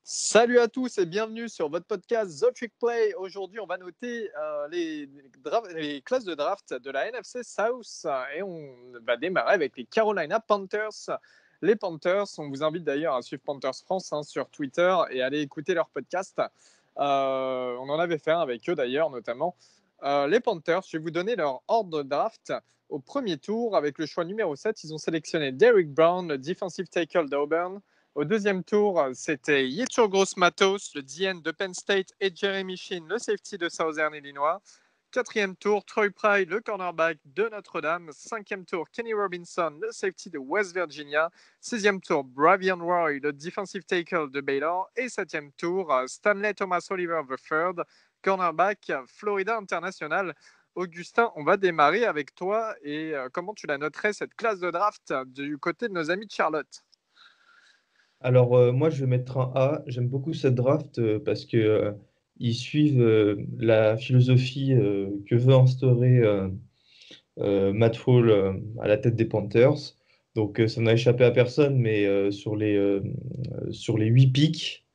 Salut à tous et bienvenue sur votre podcast The Trick Play. Aujourd'hui, on va noter les classes de draft de la NFC South et on va démarrer avec les Carolina Panthers. Les Panthers, on vous invite d'ailleurs à suivre Panthers France sur Twitter et aller écouter leur podcast. On en avait fait un avec eux d'ailleurs, notamment. Les Panthers, je vais vous donner leur ordre de draft. Au premier tour, avec le choix numéro 7, ils ont sélectionné Derrick Brown, le defensive tackle d'Auburn. Au deuxième tour, c'était Yetur Gross-Matos, le DN de Penn State, et Jeremy Shinn, le safety de Southern Illinois. Quatrième tour, Troy Pride, le cornerback de Notre-Dame. Cinquième tour, Kenny Robinson, le safety de West Virginia. Sixième tour, Bravion Roy, le defensive tackle de Baylor. Et septième tour, Stanley Thomas Oliver III, cornerback Florida International. Augustin, on va démarrer avec toi. Et comment tu la noterais, cette classe de draft du côté de nos amis de Charlotte? Alors, moi, je vais mettre un A. J'aime beaucoup cette draft parce que ils suivent la philosophie que veut instaurer Matt Hall à la tête des Panthers. Donc, ça n'a échappé à personne, mais sur les 8 picks,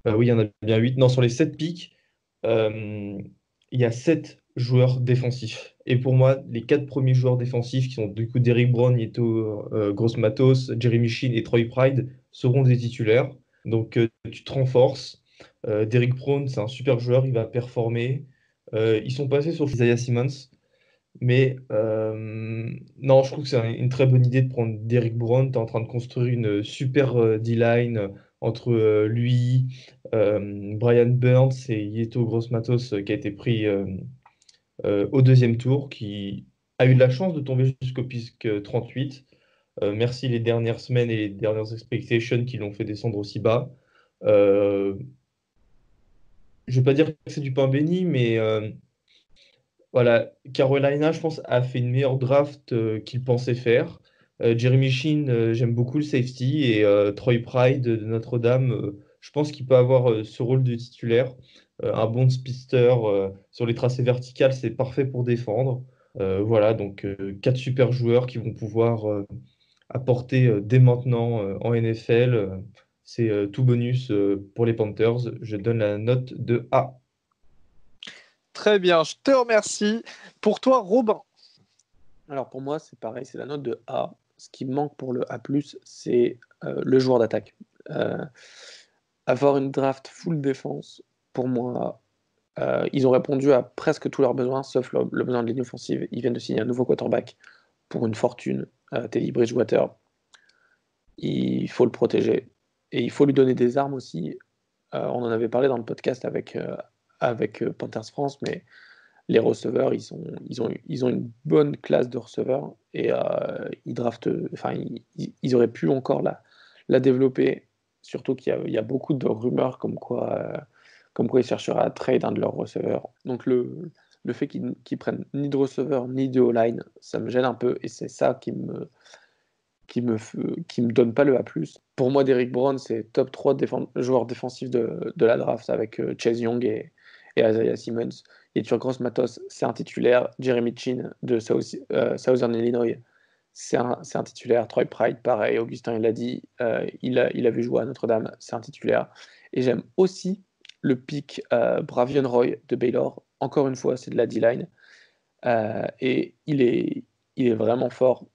oui, il y en a bien 8. Non, sur les 7 picks, il y a 7 joueurs défensifs. Et pour moi, les 4 premiers joueurs défensifs, qui sont du coup Derrick Brown, Yetur Gross-Matos, Jeremy Shinn et Troy Pride, seront des titulaires. Donc tu te renforces. Derrick Brown, c'est un super joueur, il va performer. Ils sont passés sur Isaiah Simmons. Mais non, je trouve que c'est une très bonne idée de prendre Derrick Brown. Tu es en train de construire une super D-line entre lui, Brian Burns et Yeto Gross-Matos qui a été pris au deuxième tour, qui a eu de la chance de tomber jusqu'au pick 38. Merci les dernières semaines et les dernières expectations qui l'ont fait descendre aussi bas. Euh, je vais pas dire que c'est du pain béni, mais voilà, Carolina, je pense, a fait une meilleure draft qu'il pensait faire. Jeremy Shinn, j'aime beaucoup le safety. Et Troy Pride de Notre-Dame, je pense qu'il peut avoir ce rôle de titulaire. Un bon speedster sur les tracés verticales, c'est parfait pour défendre. Voilà, donc 4 super joueurs qui vont pouvoir apporter dès maintenant en NFL. C'est tout bonus pour les Panthers. Je donne la note de A. Très bien, je te remercie. Pour toi, Robin. Alors pour moi, c'est pareil, c'est la note de A. Ce qui me manque pour le A+, c'est le joueur d'attaque. Euh, Avoir une draft full défense, pour moi, ils ont répondu à presque tous leurs besoins, sauf le besoin de ligne offensive. Ils viennent de signer un nouveau quarterback pour une fortune, Teddy Bridgewater. Il faut le protéger. Et il faut lui donner des armes aussi. On en avait parlé dans le podcast avec Panthers France, mais les receveurs, ils ont une bonne classe de receveurs et ils draftent, enfin, ils auraient pu encore la développer, surtout qu'il y a beaucoup de rumeurs comme quoi ils chercheraient à trade un de leurs receveurs. Donc le fait qu'ils prennent ni de receveur ni de O-line, ça me gêne un peu et c'est ça qui me donne pas le A+. Pour moi, Derrick Brown, c'est top 3 joueurs défensifs de la draft avec Chase Young et Isaiah Simmons. Et sur Gross Matos, c'est un titulaire. Jeremy Chin de Southern Illinois, c'est un titulaire. Troy Pride, pareil. Augustin, il l'a dit. Il a vu jouer à Notre-Dame, c'est un titulaire. Et j'aime aussi le pick Bravion Roy de Baylor. Encore une fois, c'est de la D-line. Et il est vraiment fort.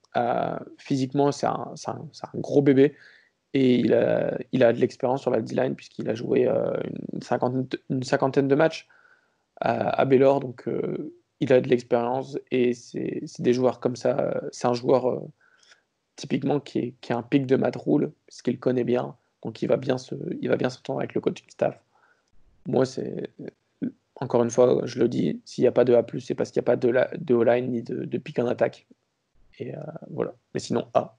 Physiquement, c'est un gros bébé. Et il a de l'expérience sur la D-line puisqu'il a joué une cinquantaine de matchs à Baylor, donc il a de l'expérience et c'est des joueurs comme ça. C'est un joueur typiquement qui est un pic de Matt Rule, parce qu'il connaît bien, donc il va bien s'entendre avec le coaching staff. Moi, c'est encore une fois, je le dis, s'il n'y a pas de A+, c'est parce qu'il n'y a pas de O-line ni de pick en attaque. Et voilà. Mais sinon, A.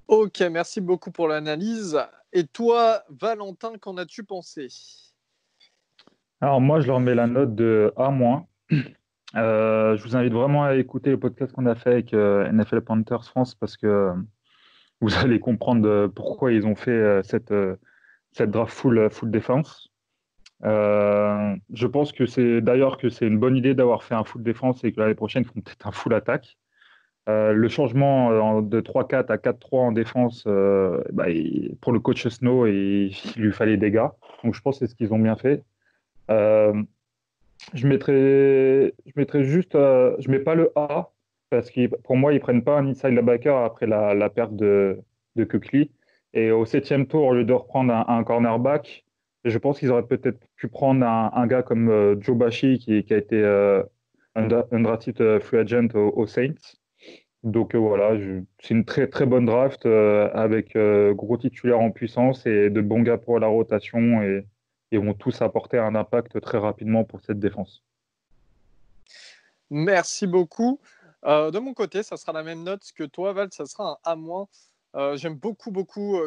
Ok, merci beaucoup pour l'analyse. Et toi, Valentin, qu'en as-tu pensé? Alors moi, je leur mets la note de A-. Je vous invite vraiment à écouter le podcast qu'on a fait avec NFL Panthers France parce que vous allez comprendre pourquoi ils ont fait cette draft full défense. Je pense que c'est d'ailleurs que c'est une bonne idée d'avoir fait un full défense et que l'année prochaine, ils feront peut-être un full attaque. Le changement de 3-4 à 4-3 en défense, pour le coach Snow, il lui fallait des gars. Donc je pense que c'est ce qu'ils ont bien fait. Euh, je mettrais juste, je mets pas le A parce que pour moi ils prennent pas un inside linebacker après la perte de Kuechly. Et au 7e tour, au lieu de reprendre un cornerback, je pense qu'ils auraient peut-être pu prendre un gars comme Joe Bashi qui a été undrafted free agent aux Saints. Donc voilà, c'est une très très bonne draft avec gros titulaires en puissance et de bons gars pour la rotation et vont tous apporter un impact très rapidement pour cette défense. Merci beaucoup. De mon côté, ça sera la même note que toi, Val, ça sera un A-. J'aime beaucoup, beaucoup.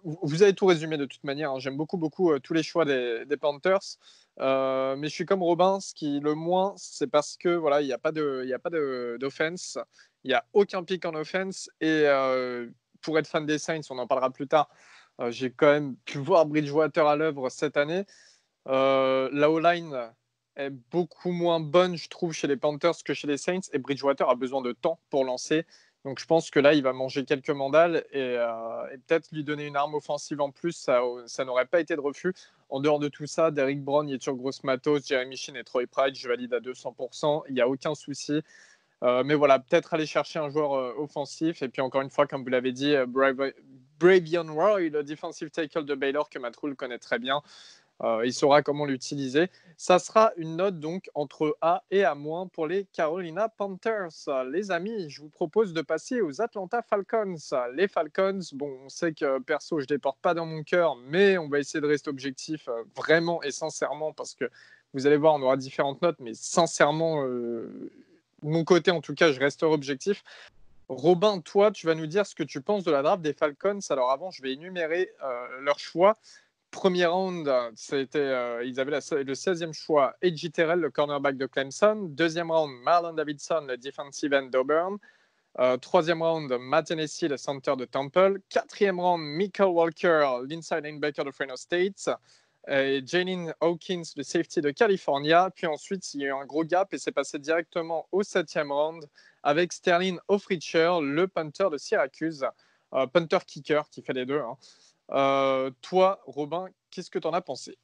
Vous avez tout résumé de toute manière. Hein. J'aime beaucoup, beaucoup tous les choix des Panthers. Mais je suis comme Robin. Ce qui le moins, c'est parce que voilà, il n'y a pas d'offense. Il n'y a aucun pick en offense. Et pour être fan des Saints, on en parlera plus tard. J'ai quand même pu voir Bridgewater à l'œuvre cette année. La O-line est beaucoup moins bonne, je trouve, chez les Panthers que chez les Saints. Et Bridgewater a besoin de temps pour lancer. Donc je pense que là, il va manger quelques mandales et peut-être lui donner une arme offensive en plus, ça n'aurait pas été de refus. En dehors de tout ça, Derrick Brown, il est sur grosse matos, Jeremy Chinn et Troy Pride, je valide à 200%, il n'y a aucun souci. Mais voilà, peut-être aller chercher un joueur offensif. Et puis encore une fois, comme vous l'avez dit, Bravion Roy, le defensive tackle de Baylor que Matt Rhule connaît très bien. Il saura comment l'utiliser. Ça sera une note donc entre A et A- pour les Carolina Panthers. Les amis, je vous propose de passer aux Atlanta Falcons. Les Falcons, bon, on sait que perso, je ne les porte pas dans mon cœur, mais on va essayer de rester objectif vraiment et sincèrement parce que vous allez voir, on aura différentes notes, mais sincèrement, de mon côté en tout cas, je resterai objectif. Robin, toi, tu vas nous dire ce que tu penses de la draft des Falcons. Alors avant, je vais énumérer leurs choix. Premier round, ils avaient le 16e choix, A.J. Terrell, le cornerback de Clemson. Deuxième round, Marlon Davidson, le defensive end d'Auburn. Troisième round, Matt Hennessy, le center de Temple. Quatrième round, Michael Walker, l'inside linebacker de Fresno State. Et Jalen Hawkins, le safety de California. Puis ensuite, il y a eu un gros gap et c'est passé directement au 7e round avec Sterling Offricher, le punter de Syracuse. Punter-kicker qui fait les deux. Hein. Toi, Robin, qu'est-ce que tu en as pensé?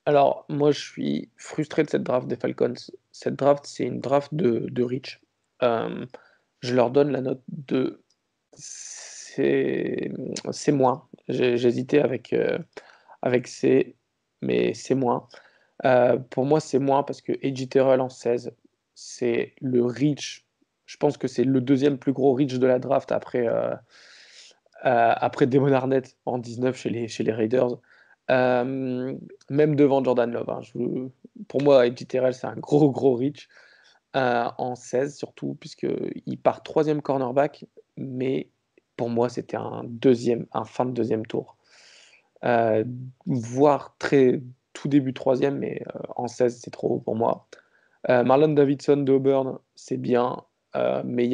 Alors, moi, je suis frustré de cette draft des Falcons. Cette draft, c'est une draft de Rich. Je leur donne la note de... C'est moins. J'hésitais avec C, mais c'est moins. Pour moi, c'est moins parce que A.J. Terrell en 16, c'est le reach. Je pense que c'est le deuxième plus gros reach de la draft après Damon Arnett en 19 chez les Raiders. Même devant Jordan Love. Hein. Pour moi, A.J. Terrell, c'est un gros, gros reach. En 16 surtout, puisqu'il part troisième cornerback, mais pour moi, c'était un fin de deuxième tour. Voire tout début troisième, mais en 16, c'est trop haut pour moi. Marlon Davidson d'Auburn, c'est bien, mais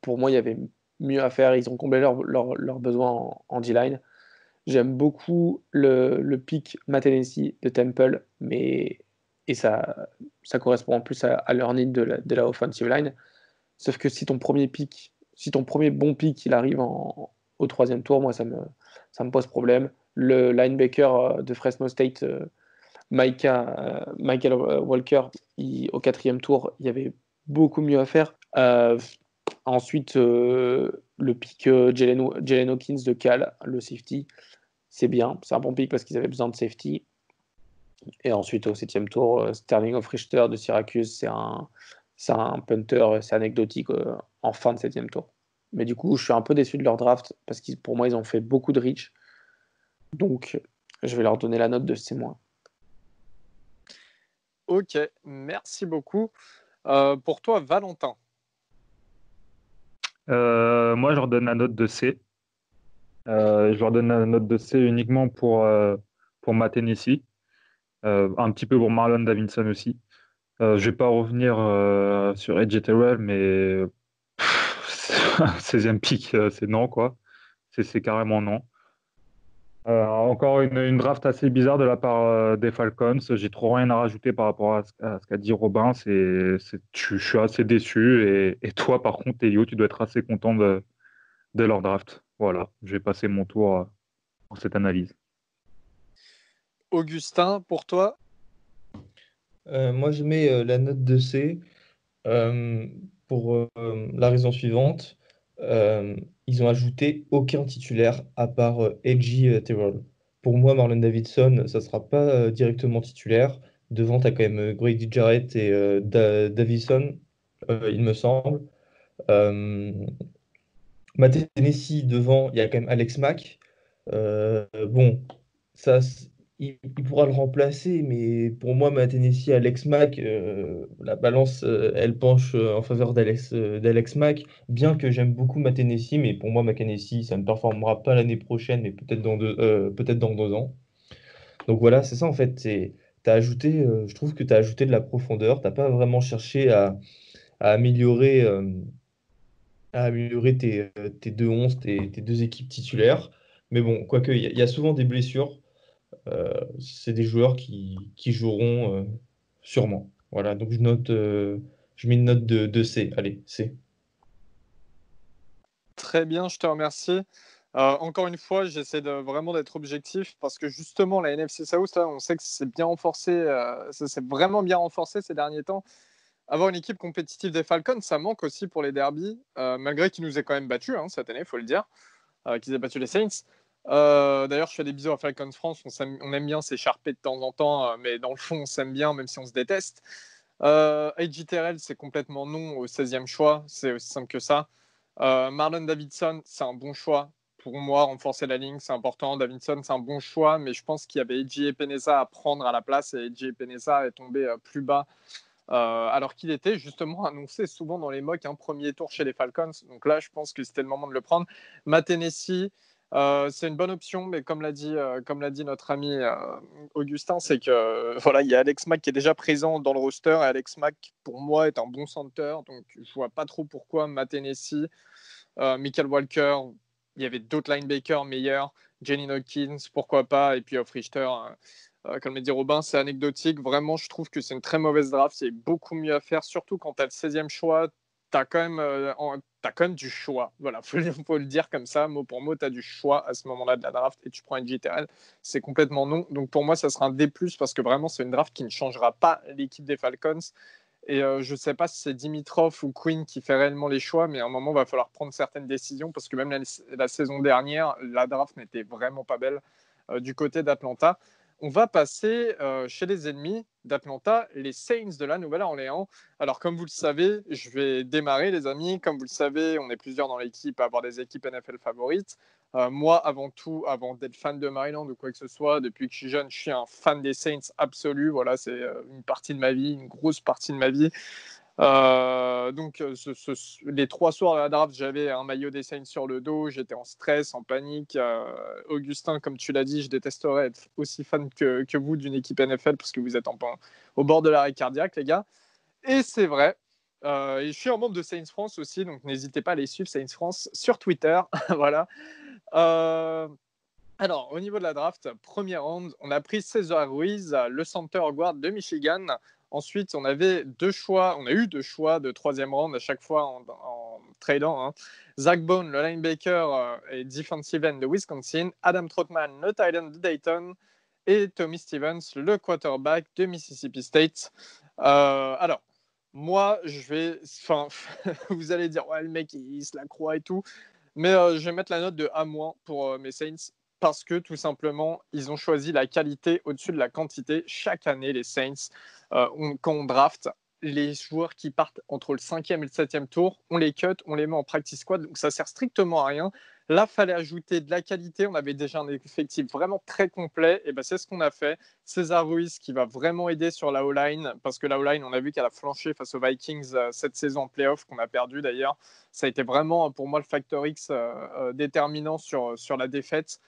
pour moi, il y avait mieux à faire. Ils ont comblé leurs besoins en D-line. J'aime beaucoup le pick Matt Hennessy de Temple, et ça correspond en plus à leur need de la offensive line. Sauf que si ton premier bon pick, il arrive au troisième tour, moi, ça me pose problème. Le linebacker de Fresno State, Michael Walker, au quatrième tour, il y avait beaucoup mieux à faire. Ensuite, le pick Jalen Hawkins de Cal, le safety, c'est bien. C'est un bon pick parce qu'ils avaient besoin de safety. Et ensuite, au 7e tour, Sterling Offrichter de Syracuse, c'est un punter, c'est anecdotique en fin de 7e tour. Mais du coup, je suis un peu déçu de leur draft parce que pour moi, ils ont fait beaucoup de reach. Donc, je vais leur donner la note de C-. Ok, merci beaucoup. Pour toi, Valentin. Moi, je leur donne la note de C. Je leur donne la note de C uniquement pour Matt Hennessy. Un petit peu pour Marlon Davidson aussi. Je vais pas revenir sur A.J. Terrell, mais 16e pick, c'est non, quoi. C'est carrément non. encore une draft assez bizarre de la part des Falcons. J'ai trop rien à rajouter par rapport à ce qu'a dit Robin. Je suis assez déçu. Et toi, par contre, Elio, tu dois être assez content de leur draft. Voilà, je vais passer mon tour pour cette analyse. Augustin, pour toi? Moi, je mets la note de C euh, pour la raison suivante. Euh, Ils ont ajouté aucun titulaire à part A.J. Terrell. Pour moi, Marlon Davidson, ça sera pas directement titulaire. Devant, tu as quand même Grady Jarrett et Davison, il me semble. Euh, Matt Tennessee, devant, il y a quand même Alex Mack. Bon, ça, il pourra le remplacer, mais pour moi, Matt Tennessee, Alex Mack, la balance, elle penche en faveur d'Alex Mack. Bien que j'aime beaucoup Matt Tennessee, mais pour moi, Matt Tennessee, ça ne performera pas l'année prochaine, mais peut-être dans 2 ans. Donc voilà, c'est ça en fait. Je trouve que tu as ajouté de la profondeur. Tu n'as pas vraiment cherché à améliorer. À améliorer tes deux 11, tes deux équipes titulaires. Mais bon, quoique, il y a souvent des blessures. C'est des joueurs qui joueront sûrement. Voilà, donc je mets une note de C. Allez, C. Très bien, je te remercie. Encore une fois, j'essaie vraiment d'être objectif parce que justement, la NFC South, là, on sait que c'est bien renforcé, ça s'est vraiment bien renforcé ces derniers temps. Avoir une équipe compétitive des Falcons, ça manque aussi pour les derbies, malgré qu'ils nous aient quand même battus cette année, il faut le dire, qu'ils aient battu les Saints. D'ailleurs, je fais des bisous à Falcons France, on aime bien s'écharper de temps en temps, mais dans le fond, on s'aime bien, même si on se déteste. A.J. Terrell, c'est complètement non au 16e choix, c'est aussi simple que ça. Marlon Davidson, c'est un bon choix. Pour moi, renforcer la ligne, c'est important. Davidson, c'est un bon choix, mais je pense qu'il y avait A.J. Epenesa à prendre à la place et A.J. Epenesa est tombé plus bas alors qu'il était justement annoncé souvent dans les mocks un premier tour chez les Falcons. Donc là, je pense que c'était le moment de le prendre. Matt Hennessy, c'est une bonne option, mais comme l'a dit notre ami Augustin, c'est que voilà, il y a Alex Mack qui est déjà présent dans le roster et Alex Mack, pour moi, est un bon center. Donc je vois pas trop pourquoi Matt Hennessy, Michael Walker, il y avait d'autres linebackers meilleurs, Jenny Hawkins, pourquoi pas, et puis Off Richter. Comme l'a dit Robin, c'est anecdotique. Vraiment, je trouve que c'est une très mauvaise draft. Il y a beaucoup mieux à faire, surtout quand tu as le 16e choix. Tu as, quand même du choix. Voilà, faut le dire comme ça, mot pour mot, tu as du choix à ce moment-là de la draft et tu prends une JTRL. C'est complètement non. Donc pour moi, ça sera un D+, parce que vraiment, c'est une draft qui ne changera pas l'équipe des Falcons. Et je ne sais pas si c'est Dimitrov ou Quinn qui fait réellement les choix, mais à un moment, il va falloir prendre certaines décisions parce que même la saison dernière, la draft n'était vraiment pas belle du côté d'Atlanta. On va passer chez les ennemis d'Atlanta, les Saints de la Nouvelle-Orléans. Alors, comme vous le savez, je vais démarrer, les amis. Comme vous le savez, on est plusieurs dans l'équipe à avoir des équipes NFL favorites. Moi, avant tout, avant d'être fan de Maryland ou quoi que ce soit, depuis que je suis jeune, je suis un fan des Saints absolu. Voilà, c'est une partie de ma vie, une grosse partie de ma vie. Donc, les 3 soirs à la draft, j'avais un maillot des Saints sur le dos. J'étais en stress, en panique. Augustin, comme tu l'as dit, je détesterais être aussi fan que vous d'une équipe NFL parce que vous êtes au bord de l'arrêt cardiaque, les gars. Et c'est vrai. Et je suis un membre de Saints France aussi, donc n'hésitez pas à les suivre, Saints France, sur Twitter. Voilà. Alors, au niveau de la draft, premier round, on a pris César Ruiz, le center guard de Michigan. Ensuite, on a eu 2 choix de troisième round à chaque fois en tradant. Zach Bone, le linebacker et defensive end de Wisconsin. Adam Trotman, le tight end de Dayton. Et Tommy Stevens, le quarterback de Mississippi State. Alors, moi, vous allez dire, ouais, le mec, il se la croit et tout. Mais je vais mettre la note de A- pour mes Saints parce que tout simplement, ils ont choisi la qualité au-dessus de la quantité. Chaque année, les Saints, quand on draft, les joueurs qui partent entre le 5e et le 7e tour, on les cut, on les met en practice squad, donc ça sert strictement à rien. Là, il fallait ajouter de la qualité. On avait déjà un effectif vraiment très complet. Et ben, c'est ce qu'on a fait. César Ruiz qui va vraiment aider sur la O-line parce que la O-line, on a vu qu'elle a flanché face aux Vikings cette saison en playoff qu'on a perdu d'ailleurs. Ça a été vraiment pour moi le facteur X déterminant sur la défaite.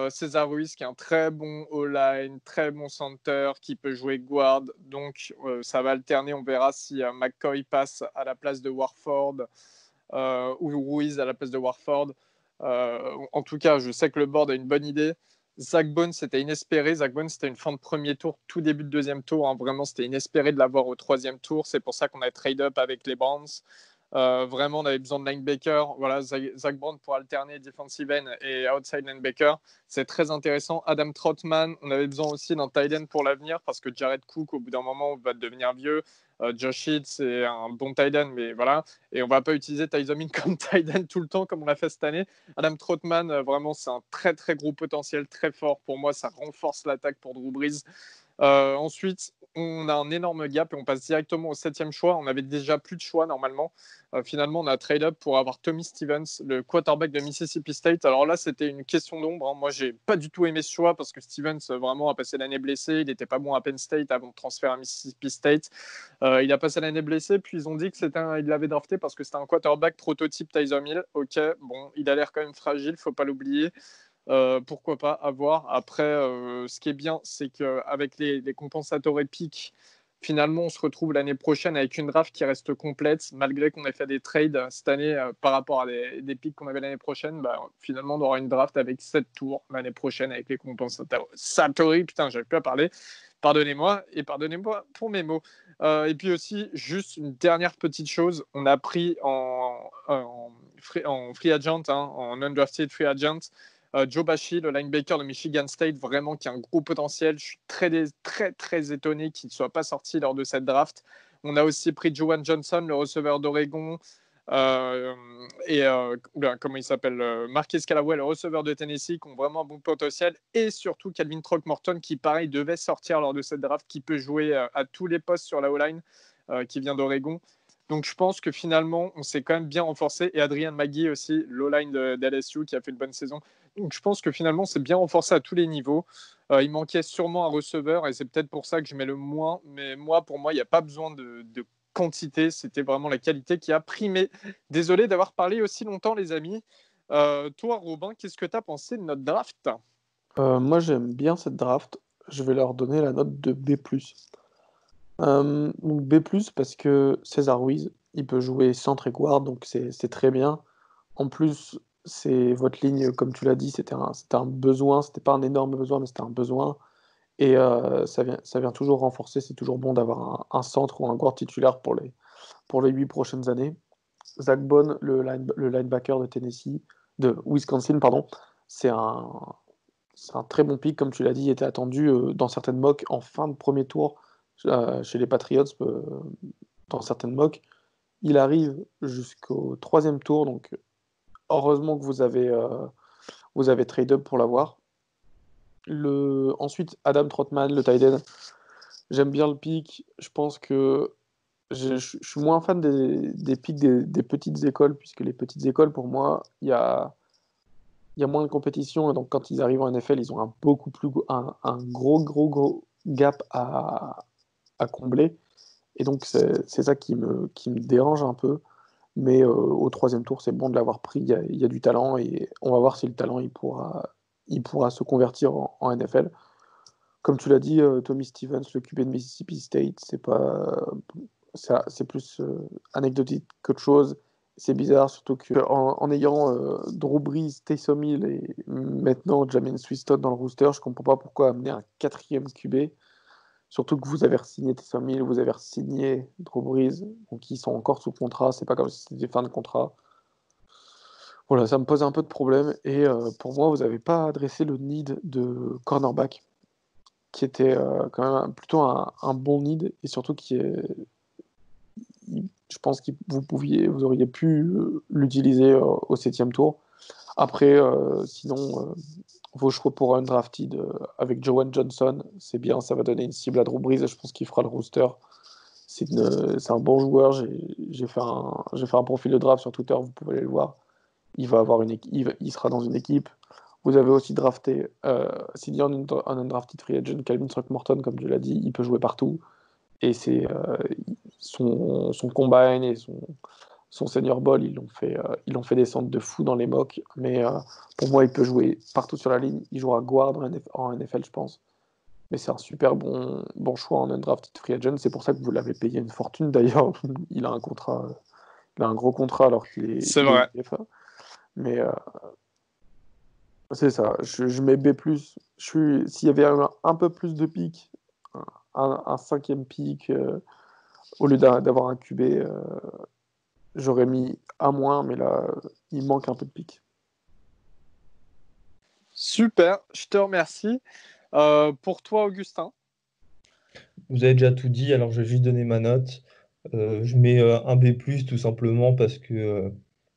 César Ruiz qui est un très bon O-line, très bon center, qui peut jouer guard. Donc ça va alterner. On verra si McCoy passe à la place de Warford ou Ruiz à la place de Warford. En tout cas, je sais que le board a une bonne idée. Zach Bone, c'était inespéré. Zach Bone, c'était une fin de premier tour, tout début de deuxième tour. Hein. Vraiment, c'était inespéré de l'avoir au troisième tour. C'est pour ça qu'on a trade up avec les Browns. Vraiment, on avait besoin de linebacker. Voilà, Zach Brown pour alterner defensive end et outside linebacker. C'est très intéressant. Adam Troutman, on avait besoin aussi d'un tight end pour l'avenir parce que Jared Cook, au bout d'un moment, va devenir vieux. Josh Hill, c'est un bon tight end, mais voilà. Et on va pas utiliser Tyson Hill comme tight end tout le temps comme on l'a fait cette année. Adam Troutman, vraiment, c'est un très, très gros potentiel, très fort. Pour moi, ça renforce l'attaque pour Drew Brees. Ensuite, on a un énorme gap et on passe directement au 7e choix. On avait déjà plus de choix normalement. Finalement, on a trade up pour avoir Tommy Stevens, le quarterback de Mississippi State. Alors là, c'était une question d'ombre. Hein. Moi, j'ai pas du tout aimé ce choix parce que Stevens vraiment a passé l'année blessé. Il n'était pas bon à Penn State avant de transférer à Mississippi State. Il a passé l'année blessé, puis ils ont dit que il l'avait drafté parce que c'était un quarterback prototype Tyson Hill. Ok, bon, il a l'air quand même fragile, faut pas l'oublier. Pourquoi pas, à voir. Après, ce qui est bien, c'est qu'avec les compensatory picks, finalement, on se retrouve l'année prochaine avec une draft qui reste complète, malgré qu'on ait fait des trades cette année par rapport à des picks qu'on avait l'année prochaine. Bah, finalement, on aura une draft avec 7 tours l'année prochaine avec les compensatory. Putain, j'avais plus à parler. Pardonnez-moi et pardonnez-moi pour mes mots. Et puis aussi, juste une dernière petite chose, on a pris en free agent, hein, en undrafted free agent, Joe Bachie, le linebacker de Michigan State, vraiment qui a un gros potentiel. Je suis très, très, très étonné qu'il ne soit pas sorti lors de cette draft. On a aussi pris Juwan Johnson, le receveur d'Oregon, comment il s'appelle, Marquez Callaway, le receveur de Tennessee, qui ont vraiment un bon potentiel. Et surtout Calvin Throckmorton, qui, pareil, devait sortir lors de cette draft, qui peut jouer à tous les postes sur la O-line, qui vient d'Oregon. Donc je pense que finalement, on s'est quand même bien renforcé. Et Adrian Maggie aussi, l'O-line d'LSU, qui a fait une bonne saison. Donc je pense que finalement, c'est bien renforcé à tous les niveaux. Il manquait sûrement un receveur et c'est peut-être pour ça que je mets le moins. Mais moi, pour moi, il n'y a pas besoin de quantité. C'était vraiment la qualité qui a primé. Désolé d'avoir parlé aussi longtemps, les amis. Toi, Robin, qu'est-ce que tu as pensé de notre draft? Moi, j'aime bien cette draft. Je vais leur donner la note de B+. Donc B+, parce que César Ruiz, il peut jouer centre et guard, donc c'est très bien. En plus, c'est votre ligne, comme tu l'as dit, c'était un besoin. C'était pas un énorme besoin, mais c'était un besoin. Et ça vient toujours renforcer. C'est toujours bon d'avoir un centre ou un guard titulaire pour les 8 prochaines années. Zach Bone, le linebacker de de Wisconsin, pardon, c'est un très bon pick, comme tu l'as dit, il était attendu dans certaines mocks en fin de premier tour chez les Patriots, dans certaines mocks. Il arrive jusqu'au 3e tour, donc heureusement que vous avez trade up pour l'avoir. Ensuite, Adam Troutman, le tight end. J'aime bien le pick. Je pense que je suis moins fan des picks des petites écoles, puisque les petites écoles, pour moi, il y a moins de compétition. Et donc, quand ils arrivent en NFL, ils ont un gros gap à combler. Et donc, c'est ça qui me dérange un peu. Mais au 3e tour, c'est bon de l'avoir pris. Il y a du talent et on va voir si le talent il pourra se convertir en NFL. Comme tu l'as dit, Tommy Stevens, le QB de Mississippi State, c'est plus anecdotique qu'autre chose. C'est bizarre, surtout en ayant Drew Brees, Taysom Hill et maintenant Jameis Winston dans le rooster, je comprends pas pourquoi amener un 4e QB. Surtout que vous avez signé Taysom Hill, vous avez signé Drew Brees, donc ils sont encore sous contrat. C'est pas comme si c'était fin de contrat. Voilà, ça me pose un peu de problème. Et pour moi, vous n'avez pas adressé le need de cornerback, qui était quand même plutôt un bon need, et surtout je pense que vous auriez pu l'utiliser au 7e tour. Après, sinon, vos choix pour undrafted avec Jowan Johnson, c'est bien, ça va donner une cible à Drew Brees, et je pense qu'il fera le rooster. C'est un bon joueur, j'ai fait un profil de draft sur Twitter, vous pouvez aller le voir. Il sera dans une équipe. Vous avez aussi drafté, s'il y a un undrafted free agent, Calvin Throckmorton, comme tu l'as dit, il peut jouer partout. Et c'est son combine et son senior ball, ils l'ont fait descendre de fou dans les mocks. Mais pour moi, il peut jouer partout sur la ligne. Il jouera guard en NFL, je pense. Mais c'est un super bon choix en undrafted free agent. C'est pour ça que vous l'avez payé une fortune. D'ailleurs, il a un gros contrat alors qu'il est C'est vrai. UFA. Mais C'est ça, je mets B+. S'il y avait un peu plus de pics, un cinquième pic, au lieu d'avoir un QB, j'aurais mis A-, mais là, il manque un peu de pics. Super, je te remercie. Pour toi, Augustin? Vous avez déjà tout dit, alors je vais juste donner ma note. Je mets un B+, tout simplement parce que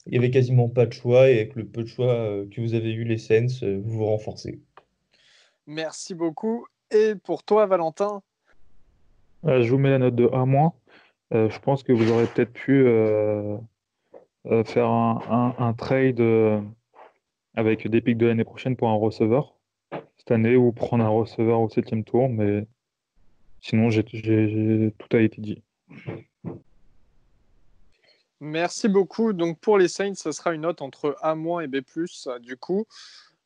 il y avait quasiment pas de choix et avec le peu de choix que vous avez eu les Saints, vous vous renforcez. Merci beaucoup. Et pour toi, Valentin? Je vous mets la note de A-. Je pense que vous aurez peut-être pu faire un trade avec des pics de l'année prochaine pour un receveur cette année ou prendre un receveur au 7e tour, mais sinon tout a été dit. Merci beaucoup. Donc pour les Saints, ce sera une note entre A- et B+. Du coup,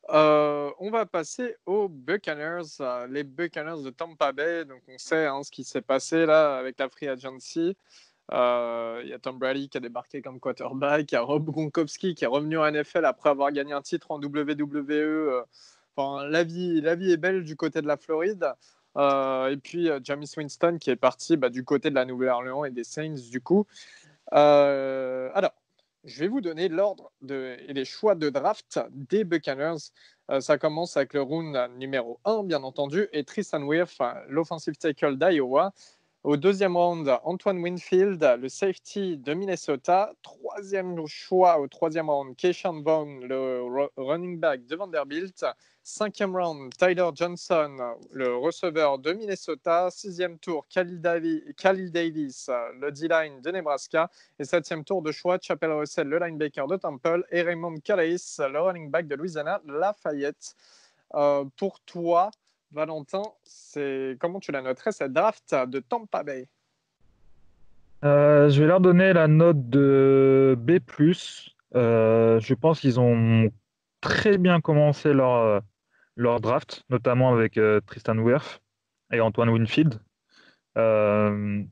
on va passer aux Buccaneers, les Buccaneers de Tampa Bay. Donc on sait ce qui s'est passé là avec la free agency. Il y a Tom Brady qui a débarqué comme quarterback, il y a Rob Gronkowski qui est revenu en NFL après avoir gagné un titre en WWE. Enfin, la vie est belle du côté de la Floride. Et puis Jameis Winston qui est parti du côté de la Nouvelle-Orléans et des Saints du coup. Alors, je vais vous donner l'ordre et les choix de draft des Buccaneers. Ça commence avec le round numéro 1, bien entendu, et Tristan Wirth, l'offensive tackle d'Iowa. Au deuxième round, Antoine Winfield, le safety de Minnesota. Troisième choix au troisième round, Keyshawn Vaughn, le running back de Vanderbilt. Cinquième round, Tyler Johnson, le receveur de Minnesota. Sixième tour, Khalil Davis, le D-line de Nebraska. Et septième tour de choix, Chapel Russell, le linebacker de Temple. Et Raymond Calais, le running back de Louisiana Lafayette. Pour toi, Valentin, comment tu la noterais cette draft de Tampa Bay? Je vais leur donner la note de B+. Je pense qu'ils ont très bien commencé leur draft, notamment avec Tristan Wirth et Antoine Winfield. Euh,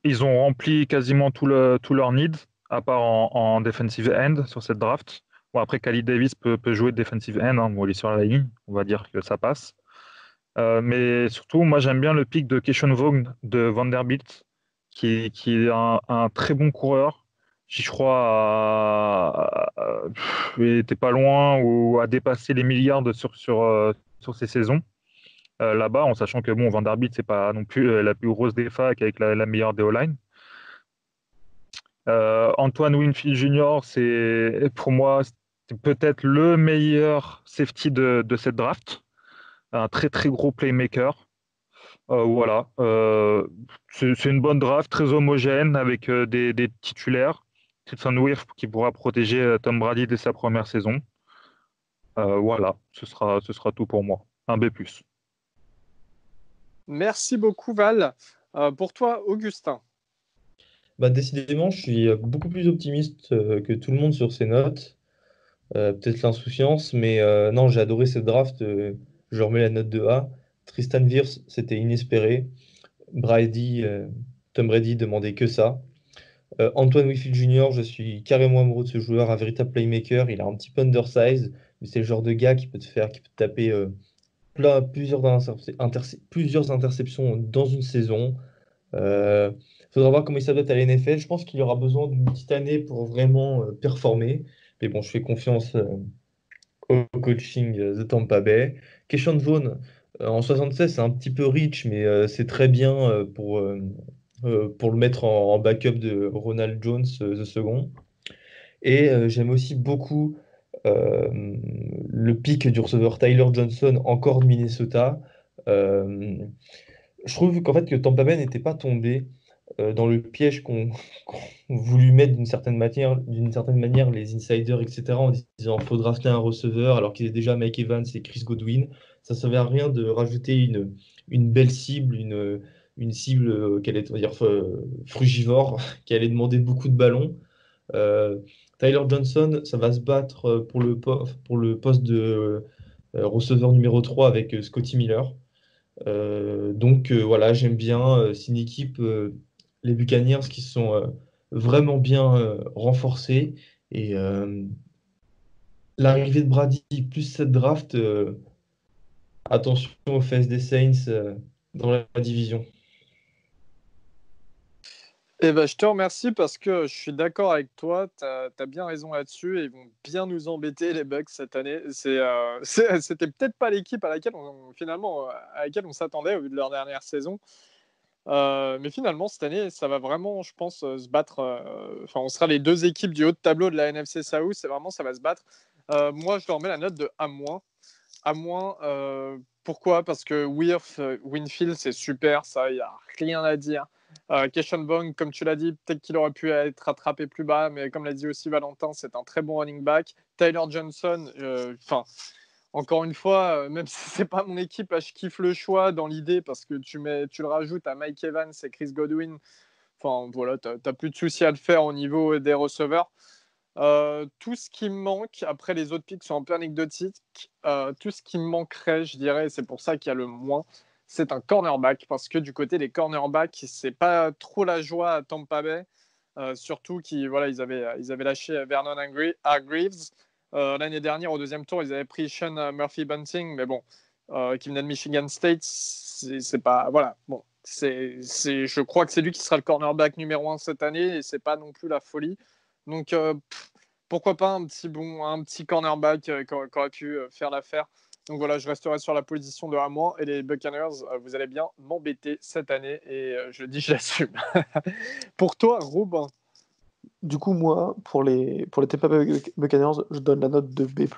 Ils ont rempli quasiment tout leur need, à part en defensive end sur cette draft. Bon, après, Khalil Davis peut jouer defensive end. Bon, il est sur la ligne, on va dire que ça passe. Mais surtout, moi, j'aime bien le pick de Keyshawn Vaughn de Vanderbilt, qui est un très bon coureur. Qui, je crois, était pas loin ou a dépassé les milliards sur ces saisons. Là-bas, en sachant que bon, Vanderbilt, c'est pas non plus la plus grosse des facs avec la meilleure des O-line. Antoine Winfield Jr., c'est pour moi c'est peut-être le meilleur safety de cette draft. Un très très gros playmaker. Voilà. C'est une bonne draft, très homogène, avec des titulaires. Tristan Wirth qui pourra protéger Tom Brady dès sa première saison. Voilà, ce sera tout pour moi. Un B+. Merci beaucoup, Val. Pour toi, Augustin? Décidément, je suis beaucoup plus optimiste que tout le monde sur ces notes. Peut-être l'insouciance, mais non, j'ai adoré cette draft. Je remets la note de A. Tristan Wirfs, c'était inespéré. Brady, Tom Brady demandait que ça. Antoine Winfield Jr., je suis carrément amoureux de ce joueur, un véritable playmaker. Il est un petit peu undersized, mais c'est le genre de gars qui peut te taper plusieurs interceptions dans une saison. Il faudra voir comment il s'adapte à la NFL. Je pense qu'il aura besoin d'une petite année pour vraiment performer. Mais bon, je fais confiance au coaching de Tampa Bay. Keyshawn Vaughn, en 76, c'est un petit peu rich, mais c'est très bien pour le mettre en backup de Ronald Jones, the second. Et j'aime aussi beaucoup euh, le pick du receveur Tyler Johnson, encore de Minnesota. Euh, je trouve qu'en fait que Tampa Bay n'était pas tombé dans le piège qu'ont voulu mettre d'une certaine manière les insiders, etc., en disant faut drafter un receveur alors qu'il y a déjà Mike Evans et Chris Godwin. Ça ne servait à rien de rajouter une belle cible, une cible qui allait être, on va dire, frugivore, qui allait demander beaucoup de ballons. Euh, Tyler Johnson, ça va se battre pour le poste de receveur numéro 3 avec Scotty Miller. Voilà, j'aime bien. C'est une équipe, les Buccaneers, qui sont vraiment bien renforcés. Et l'arrivée de Brady plus cette draft, attention aux fesses des Saints dans la division. Eh ben, je te remercie parce que je suis d'accord avec toi. Tu as bien raison là-dessus. Ils vont bien nous embêter, les Bucks, cette année. C'était peut-être pas l'équipe à laquelle à laquelle on s'attendait au vu de leur dernière saison. Mais finalement, cette année, ça va vraiment, je pense, se battre. Enfin, on sera les deux équipes du haut de tableau de la NFC South. C'est vraiment, ça va se battre. Moi, je leur mets la note de A-. Pourquoi? Parce que Winfield, c'est super, ça, il n'y a rien à dire. Keshawn Vaughn, comme tu l'as dit, peut-être qu'il aurait pu être attrapé plus bas, mais comme l'a dit aussi Valentin, c'est un très bon running back. Tyler Johnson, encore une fois, même si c'est pas mon équipe, je kiffe le choix dans l'idée parce que tu le rajoutes à Mike Evans et Chris Godwin. Enfin, voilà, t'as plus de soucis à le faire au niveau des receveurs. Tout ce qui me manque, après les autres picks sont un peu anecdotiques, tout ce qui me manquerait, je dirais, c'est pour ça qu'il y a le moins, c'est un cornerback, parce que du côté des cornerbacks, c'est pas trop la joie à Tampa Bay, surtout qu'ils voilà, ils avaient lâché Vernon Hargreaves. L'année dernière, au deuxième tour, ils avaient pris Sean Murphy-Bunting, mais bon, qui venait de Michigan State, c'est pas... Voilà, bon, je crois que c'est lui qui sera le cornerback numéro 1 cette année, et c'est pas non plus la folie. Donc, pourquoi pas un petit cornerback qui aurait pu faire l'affaire. Donc voilà, je resterai sur la position de A-. Et les Buccaneers, vous allez bien m'embêter cette année. Et je le dis, je l'assume. Pour toi, Robin. Du coup, moi, pour les Tampa Bay Buccaneers, je donne la note de B+.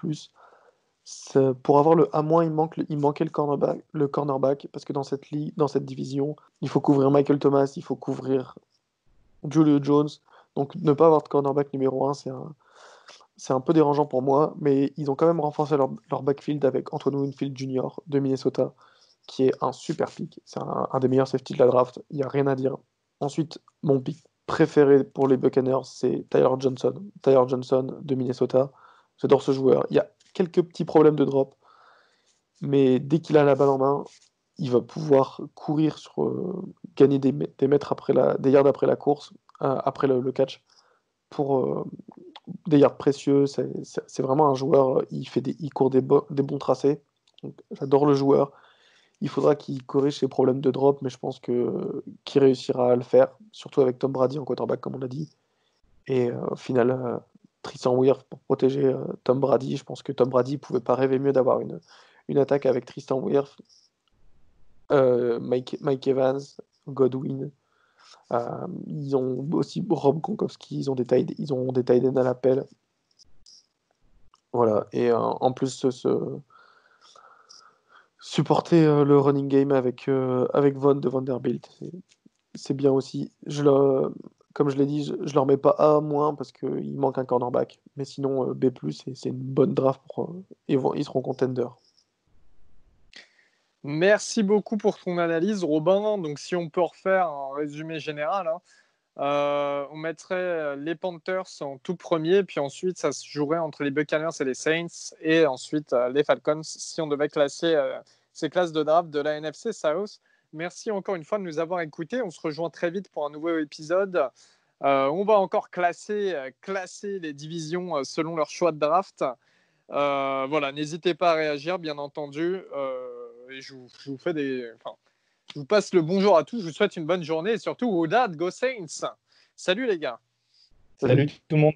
Pour avoir le A-, il manquait le cornerback, parce que dans cette division, il faut couvrir Michael Thomas, il faut couvrir Julio Jones. Donc ne pas avoir de cornerback numéro 1, c'est un peu dérangeant pour moi, mais ils ont quand même renforcé leur backfield avec Antoine Winfield Jr. de Minnesota, qui est un super pick. C'est un des meilleurs safety de la draft, il n'y a rien à dire. Ensuite, mon pick préféré pour les Buccaneers, c'est Tyler Johnson. Tyler Johnson de Minnesota. J'adore ce joueur. Il y a quelques petits problèmes de drop, mais dès qu'il a la balle en main, il va pouvoir courir gagner des mètres des yards après la course, après le catch, pour des yards précieux. C'est vraiment un joueur, il court des bons tracés. Donc, j'adore le joueur. Il faudra qu'il corrige ses problèmes de drop, mais je pense qu'il réussira à le faire, surtout avec Tom Brady en quarterback, comme on l'a dit. Et au final, Tristan Wirfs pour protéger Tom Brady. Je pense que Tom Brady ne pouvait pas rêver mieux d'avoir une attaque avec Tristan Wirfs, Mike Evans, Godwin. Ils ont aussi Rob Gronkowski, ils ont des tight ends à l'appel. Voilà, et en plus, supporter le running game avec Von de Vanderbilt, c'est bien aussi. Comme je l'ai dit, je leur mets pas A- parce qu'il manque un cornerback. Mais sinon, B+, c'est une bonne draft ils seront contenders. Merci beaucoup pour ton analyse, Robin. Donc, si on peut refaire un résumé général, hein, on mettrait les Panthers en tout premier, puis ensuite ça se jouerait entre les Buccaneers et les Saints, et ensuite les Falcons, si on devait classer ces classes de draft de la NFC South. Merci encore une fois de nous avoir écoutés. On se rejoint très vite pour un nouveau épisode. On va encore classer les divisions selon leur choix de draft. Voilà, n'hésitez pas à réagir, bien entendu. Et je vous fais je vous passe le bonjour à tous. Je vous souhaite une bonne journée et surtout, au dad, go Saints. Salut les gars. Salut tout le monde.